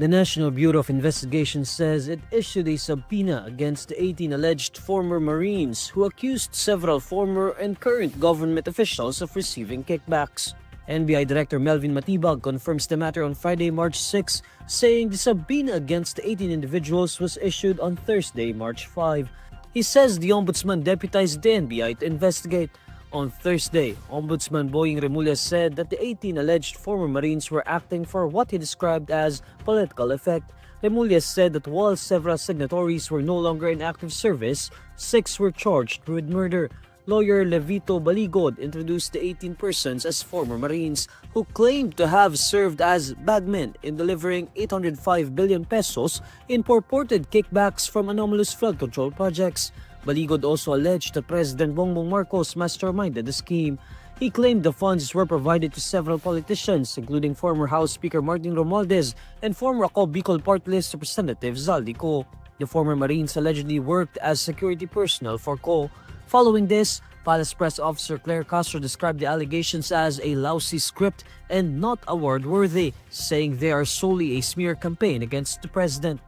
The National Bureau of Investigation says it issued a subpoena against the 18 alleged former Marines who accused several former and current government officials of receiving kickbacks. NBI Director Melvin Matibag confirms the matter on Friday, March 6, saying the subpoena against the 18 individuals was issued on Thursday, March 5. He says the Ombudsman deputized the NBI to investigate. On Thursday, Ombudsman Boying Remulla said that the 18 alleged former Marines were acting for what he described as political effect. Remulla said that while several signatories were no longer in active service, 6 were charged with murder. Lawyer Levito Baligod introduced the 18 persons as former Marines who claimed to have served as bagmen in delivering 805 billion pesos in purported kickbacks from anomalous flood control projects. Baligod also alleged that President Bongbong Marcos masterminded the scheme. He claimed the funds were provided to several politicians, including former House Speaker Martin Romualdez and former Ako Bicol Party List Representative Zaldi Co. The former Marines allegedly worked as security personnel for Co. Following this, Palace Press Officer Claire Castro described the allegations as a lousy script and not award-worthy, saying they are solely a smear campaign against the president.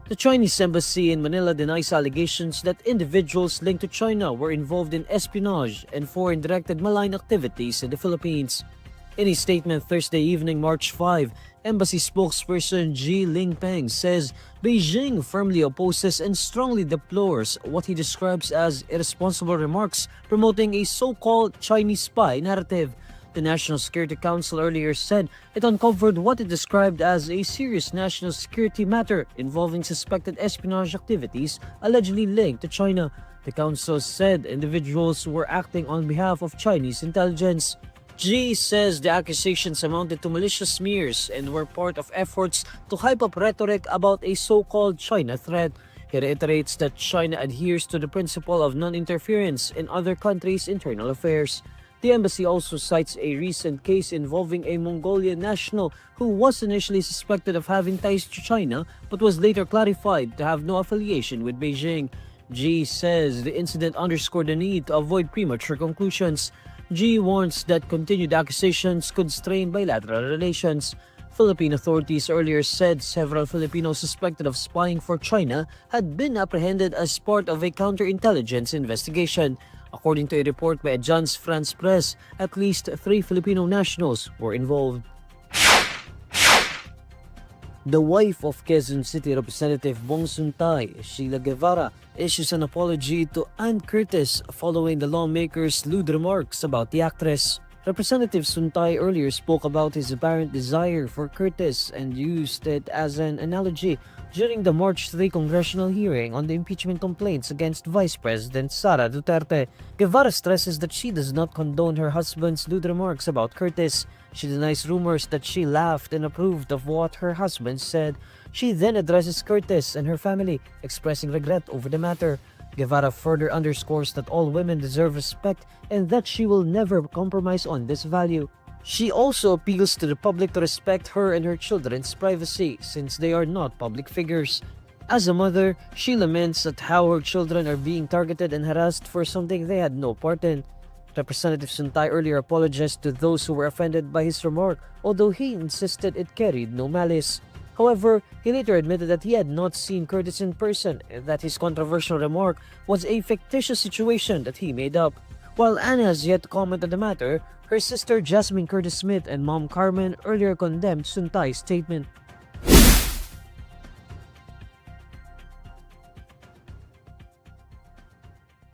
The Chinese embassy in Manila denies allegations that individuals linked to China were involved in espionage and foreign-directed malign activities in the Philippines. In a statement Thursday evening, March 5, embassy spokesperson Ji Lingpeng says Beijing firmly opposes and strongly deplores what he describes as irresponsible remarks promoting a so-called Chinese spy narrative. The National Security Council earlier said it uncovered what it described as a serious national security matter involving suspected espionage activities allegedly linked to China. The council said individuals were acting on behalf of Chinese intelligence. G says the accusations amounted to malicious smears and were part of efforts to hype up rhetoric about a so-called China threat. He reiterates that China adheres to the principle of non-interference in other countries' internal affairs. The embassy also cites a recent case involving a Mongolian national who was initially suspected of having ties to China but was later clarified to have no affiliation with Beijing. G says the incident underscored the need to avoid premature conclusions. G warns that continued accusations could strain bilateral relations. Philippine authorities earlier said several Filipinos suspected of spying for China had been apprehended as part of a counterintelligence investigation. According to a report by Agence France Presse, at least 3 Filipino nationals were involved. The wife of Quezon City Representative Bong Suntay, Sheila Guevara, issues an apology to Ann Curtis following the lawmaker's lewd remarks about the actress. Representative Suntay earlier spoke about his apparent desire for Curtis and used it as an analogy during the March 3 congressional hearing on the impeachment complaints against Vice President Sara Duterte. Guevara stresses that she does not condone her husband's lewd remarks about Curtis. She denies rumors that she laughed and approved of what her husband said. She then addresses Curtis and her family, expressing regret over the matter. Guevara further underscores that all women deserve respect and that she will never compromise on this value. She also appeals to the public to respect her and her children's privacy since they are not public figures. As a mother, she laments at how her children are being targeted and harassed for something they had no part in. Representative Suntay earlier apologized to those who were offended by his remark, although he insisted it carried no malice. However, he later admitted that he had not seen Curtis in person and that his controversial remark was a fictitious situation that he made up. While Anna has yet to comment on the matter, her sister Jasmine Curtis Smith and mom Carmen earlier condemned Suntay's statement.